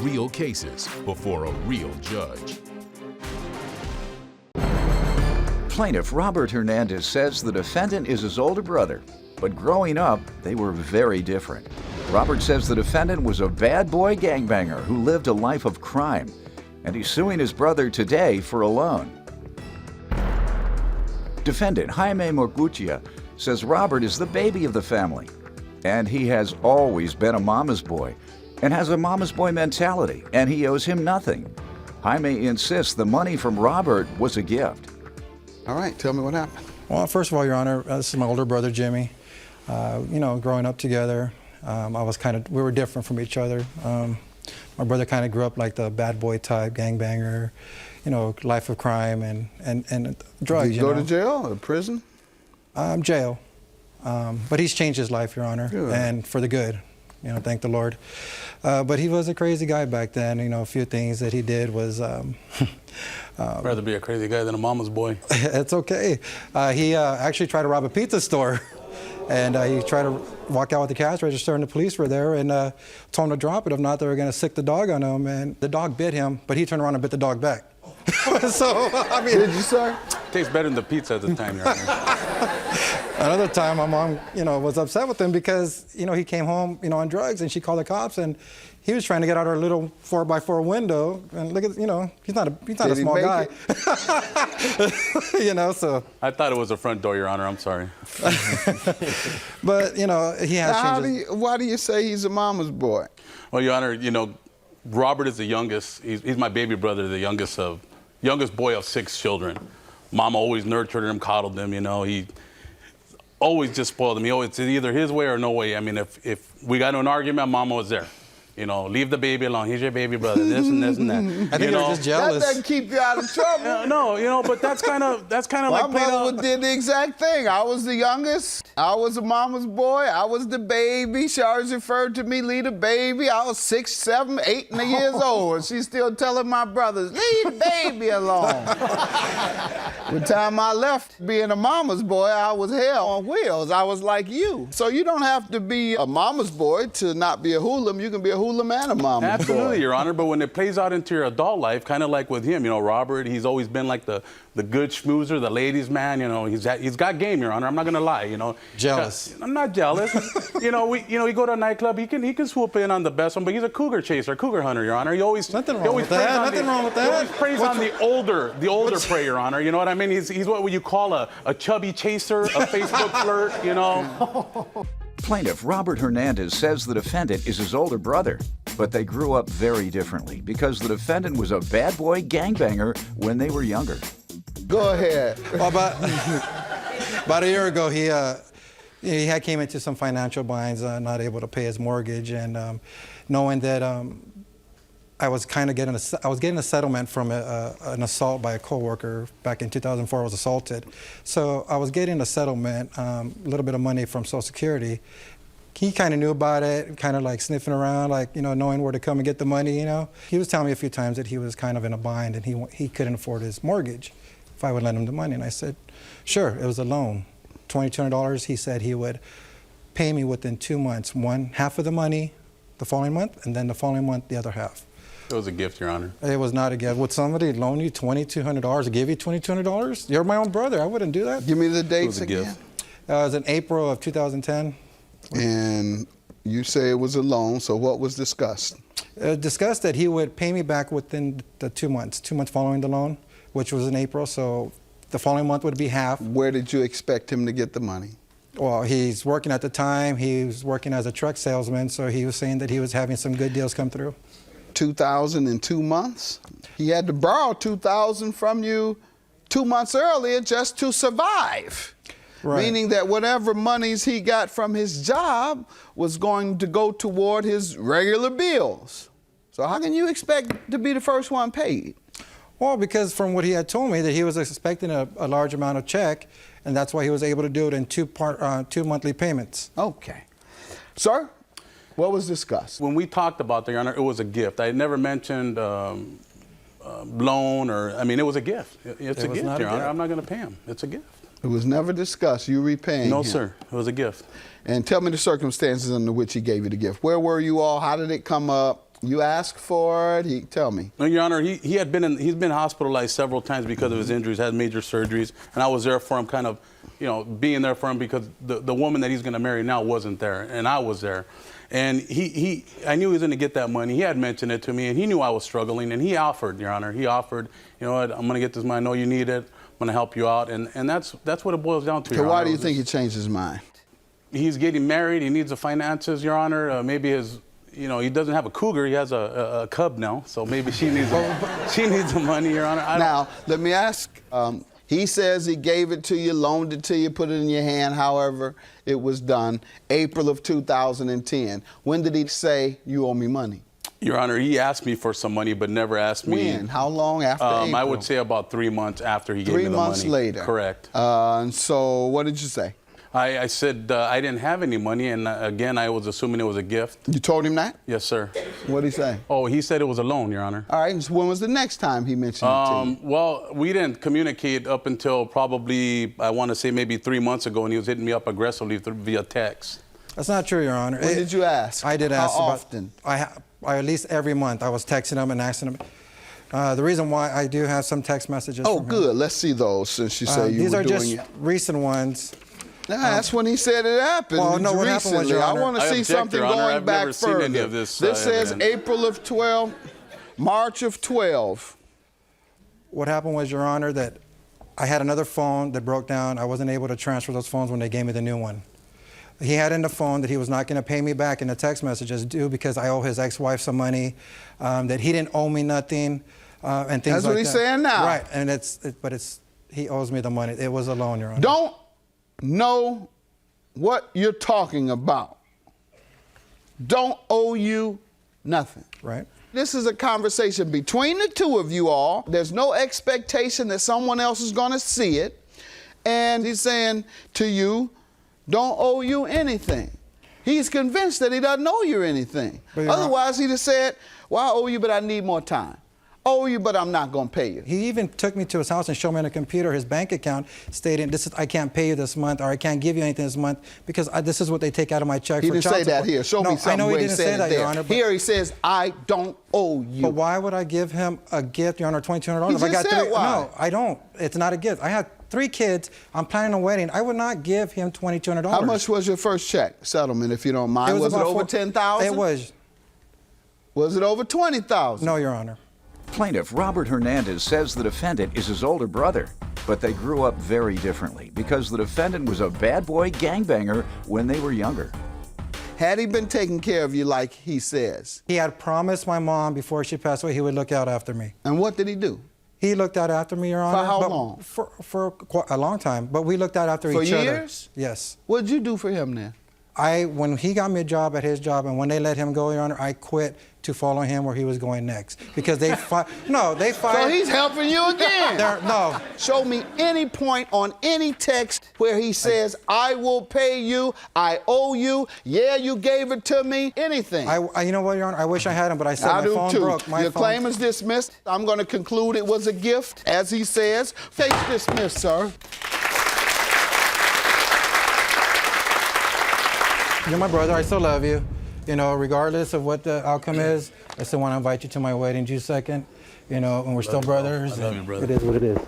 real cases before a real judge. Plaintiff Robert Hernandez says the defendant is his older brother, but growing up, they were very different. Robert says the defendant was a bad boy gangbanger who lived a life of crime, and he's suing his brother today for a loan. Defendant Jaime Morgutia says Robert is the baby of the family, and he has always been a mama's boy and has a mama's boy mentality, and he owes him nothing. Jaime insists the money from Robert was a gift. All right, tell me what happened. Well, first of all, Your Honor, this is my older brother, Jimmy. Growing up together, we were different from each other. My brother kind of grew up like the bad boy type, gangbanger, life of crime and drugs. Did you go to jail or prison? Jail. But he's changed his life, Your Honor, Good. And for the good. Thank the Lord. But he was a crazy guy back then. A few things that he did was... I'd rather be a crazy guy than a mama's boy. It's okay. He actually tried to rob a pizza store. And he tried to walk out with the cash register, and the police were there and told him to drop it. If not, they were going to sick the dog on him. And the dog bit him, but he turned around and bit the dog back. So, I mean... Did you, sir? Tastes better than the pizza at the time, Your Honor. Another time, my mom, was upset with him because, he came home, on drugs, and she called the cops, and he was trying to get out our little 4x4 window. And look at, he's not a small guy. So. I thought it was the front door, Your Honor. I'm sorry. But, he has changed. Why do you say he's a mama's boy? Well, Your Honor, Robert is the youngest. He's my baby brother, the youngest boy of 6 children. Mama always nurtured him, coddled him, He always just spoiled him. It's either his way or no way. I mean, if we got into an argument, Mama was there. Leave the baby alone. He's your baby brother. This and this and that. I think they're just jealous. That doesn't keep you out of trouble. No, but that's kind of like my mother did the exact thing. I was the youngest. I was a mama's boy. I was the baby. She always referred to me, leave the baby. I was 6, 7, 8 years old, and she's still telling my brothers, leave the baby alone. By the time I left being a mama's boy, I was hell on wheels. I was like you. So you don't have to be a mama's boy to not be a hoodlum. You can be a hoodlum and a mama's boy. Absolutely, Your Honor, but when it plays out into your adult life, kind of like with him, Robert, he's always been like the good schmoozer, the ladies' man, he's got game, Your Honor, I'm not gonna lie, Jealous. I'm not jealous. We go to a nightclub, he can swoop in on the best one, but he's a cougar chaser, cougar hunter, Your Honor. Nothing wrong with that. He always preys on the older prey, Your Honor, you know what I mean? He's what you call a chubby chaser, a Facebook flirt, Plaintiff Robert Hernandez says the defendant is his older brother, but they grew up very differently because the defendant was a bad boy gangbanger when they were younger. Go ahead. Well, about a year ago, he had came into some financial binds, not able to pay his mortgage, and knowing that I was getting a settlement from an assault by a coworker back in 2004. I was assaulted, so I was getting a settlement, a little bit of money from Social Security. He kind of knew about it, kind of like sniffing around, like knowing where to come and get the money. He was telling me a few times that he was kind of in a bind and he couldn't afford his mortgage if I would lend him the money. And I said, sure. It was a loan, $2,200. He said he would pay me within 2 months, half of the money the following month, and then the following month the other half. It was a gift, Your Honor. It was not a gift. Would somebody loan you $2,200 to give you $2,200? You're my own brother. I wouldn't do that. Give me the dates It was a again. gift. It was in April of 2010. And you say it was a loan, so what was discussed? Discussed that he would pay me back within the 2 months, 2 months following the loan, which was in April, so the following month would be half. Where did you expect him to get the money? Well, he's working at the time. He was working as a truck salesman, so he was saying that he was having some good deals come through. $2,000 in 2 months? He had to borrow $2,000 from you 2 months earlier just to survive. Right. Meaning that whatever monies he got from his job was going to go toward his regular bills. So how can you expect to be the first one paid? Well, because from what he had told me that he was expecting a large amount of check, and that's why he was able to do it in two monthly payments. Okay. Sir, what was discussed? When we talked about that, Your Honor, it was a gift. I had never mentioned loan or, it was a gift. It's a gift, Your Honor. I'm not going to pay him. It's a gift. It was never discussed, you repaying him? No, sir. It was a gift. And tell me the circumstances under which he gave you the gift. Where were you all? How did it come up? You asked for it. Tell me. No, Your Honor, he's been hospitalized several times because of his injuries, had major surgeries, and I was there for him, kind of, being there for him because the woman that he's going to marry now wasn't there, and I was there. And I knew he was going to get that money. He had mentioned it to me, and he knew I was struggling, and he offered, Your Honor. He offered, you know what, I'm going to get this money. I know you need it. I'm going to help you out, and that's what it boils down to, Your Honor. So why do you think he changed his mind? He's getting married. He needs the finances, Your Honor. Maybe he doesn't have a cougar. He has a cub now, so maybe she needs the money, Your Honor. Now, let me ask. He says he gave it to you, loaned it to you, put it in your hand, however it was done, April of 2010. When did he say, you owe me money? Your Honor, he asked me for some money, but never asked me. When? How long after April? I would say about 3 months after he gave me the money. 3 months later. Correct. And so what did you say? I said I didn't have any money, and again, I was assuming it was a gift. You told him that? Yes, sir. What did he say? Oh, he said it was a loan, Your Honor. All right, and so when was the next time he mentioned it to you? Well, we didn't communicate up until probably, I want to say maybe 3 months ago, and he was hitting me up aggressively via text. That's not true, Your Honor. When did you ask? I did ask. How often? I at least every month I was texting him and asking him. The reason why I do have some text messages from him. Good. Let's see those since you say you these were are doing just it. recent ones. That's when he said it happened. Well, no, what happened was, Your Honor, I want to see something going back further. Any of this says April of 12, March of 12. What happened was, Your Honor, that I had another phone that broke down. I wasn't able to transfer those phones when they gave me the new one. He had in the phone that he was not going to pay me back in the text messages due because I owe his ex-wife some money, that he didn't owe me nothing, and things like that. That's what he's saying now. Right, and he owes me the money. It was a loan, Your Honor. Don't know what you're talking about. Don't owe you nothing. Right. This is a conversation between the two of you all. There's no expectation that someone else is going to see it. And he's saying to you, don't owe you anything. He's convinced that he doesn't owe you anything. Otherwise, he'd have said, well, I owe you, but I need more time. Owe you, but I'm not going to pay you. He even took me to his house and showed me on the computer his bank account stating, I can't pay you this month, or I can't give you anything this month because this is what they take out of my check. He didn't say that here. Show me something where he said it, Your Honor. Here he says, I don't owe you. But why would I give him a gift, Your Honor, $2,200? He just said why. No, I don't. It's not a gift. I had 3 kids. I'm planning a wedding. I would not give him $2,200. How much was your first check settlement, if you don't mind? Was it over $10,000? It was. Was it over $20,000? No, Your Honor. Plaintiff Robert Hernandez says the defendant is his older brother, but they grew up very differently because the defendant was a bad boy gangbanger when they were younger. Had he been taking care of you like he says? He had promised my mom before she passed away he would look out after me. And what did he do? He looked out after me, Your Honor. For how long? For quite a long time, but we looked out after each other. For years? Yes. What did you do for him then? When he got me a job at his job, and when they let him go, Your Honor, I quit to follow him where he was going next because they fired. So he's helping you again. No. Show me any point on any text where he says, I will pay you, I owe you, yeah, you gave it to me, anything. You know what, Your Honor? I wish I had him, but I said my phone broke. Your claim is dismissed. I'm going to conclude it was a gift, as he says. Case dismissed, sir. You're my brother. I still love you. You know, regardless of what the outcome is, I still want to invite you to my wedding June 2nd. You know, and we're still brothers. I love you, brother. It is what it is.